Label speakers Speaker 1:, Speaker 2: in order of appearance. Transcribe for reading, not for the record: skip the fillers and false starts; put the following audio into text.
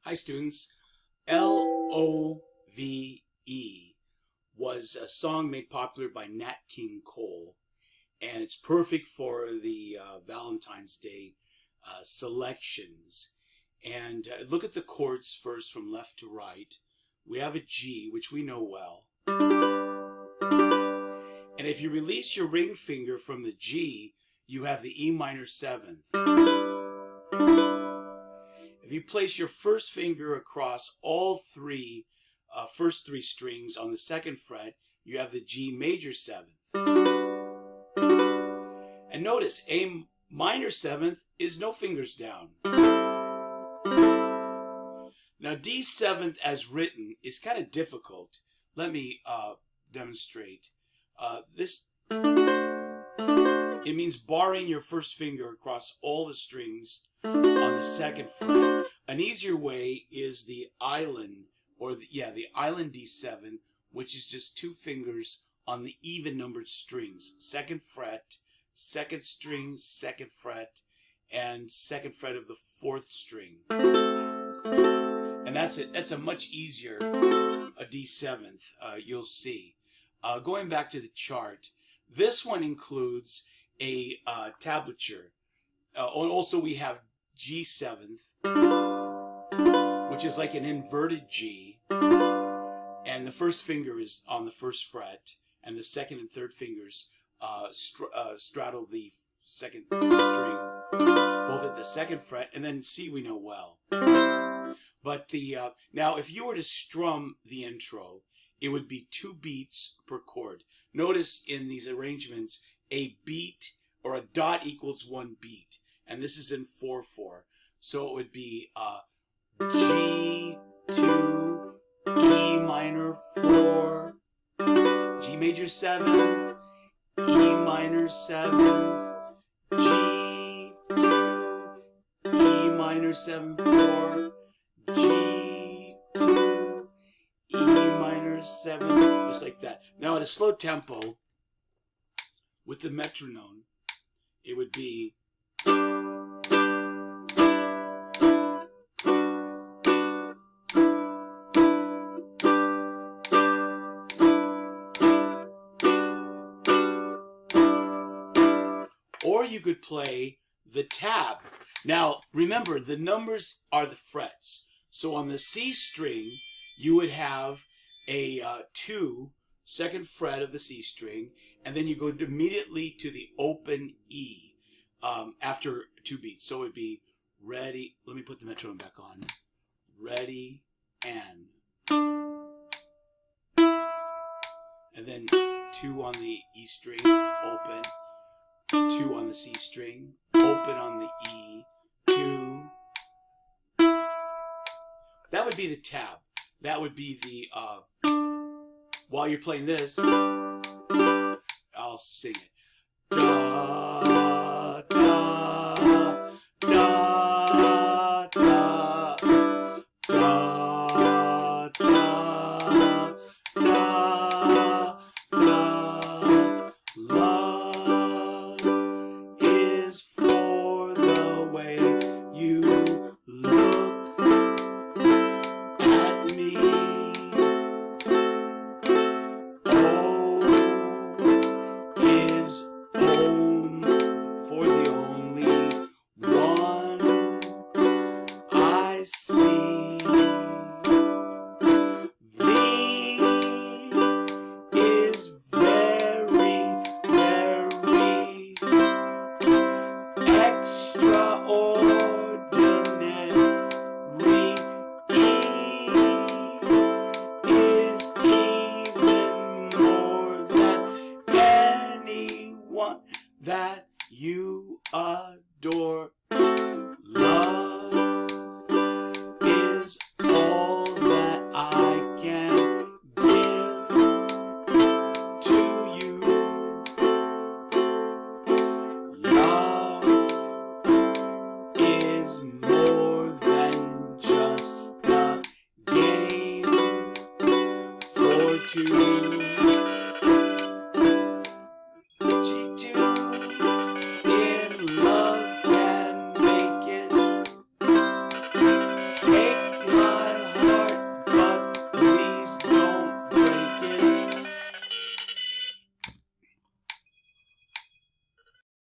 Speaker 1: Hi students. Love was a song made popular by Nat King Cole, and it's perfect for the Valentine's Day selections. And look at the chords first from left to right. We have a G, which we know well. And if you release your ring finger from the G, you have the E minor 7th. If you place your first finger across all first three strings on the 2nd fret, you have the G major 7th. And notice, A minor 7th is no fingers down. Now D 7th as written is kind of difficult. Let me demonstrate. It means barring your first finger across all the strings on the 2nd fret. An easier way is the island, or the island D7, which is just 2 fingers on the even numbered strings. 2nd fret, 2nd string, 2nd fret, and 2nd fret of the 4th string. And that's it. That's a much easier a D7th, you'll see. Going back to the chart, this one includes a tablature. Also, we have G7th, which is like an inverted G, and the first finger is on the 1st fret, and the 2nd and 3rd fingers straddle the 2nd string, both at the 2nd fret, and then C we know well. But now, if you were to strum the intro, it would be 2 beats per chord. Notice in these arrangements, a beat or a dot equals 1 beat, and this is in 4/4. So it would be G, 2, E minor 4, G major 7th, E minor 7th, G, 2, E minor 7, 4, G, 2, E minor 7, just like that. Now at a slow tempo, with the metronome, it would be or you could play the tab. Now, remember, the numbers are the frets. So on the C string, you would have a 2, 2nd fret of the C string, and then you go immediately to the open E after 2 beats. So it would be ready. Let me put the metronome back on. Ready, and then 2 on the E string, open. 2 on the C string, open on the E, 2. That would be the tab. That would be the, while you're playing this, I'll sing it. Da, da, da, da, da, da, da, da. Love is for the way you look at me. O is home for the only one I see. V is very, very extraordinary. E is even more than anyone that you adore. Love is all that I can give to you. Love is more than just a game for two.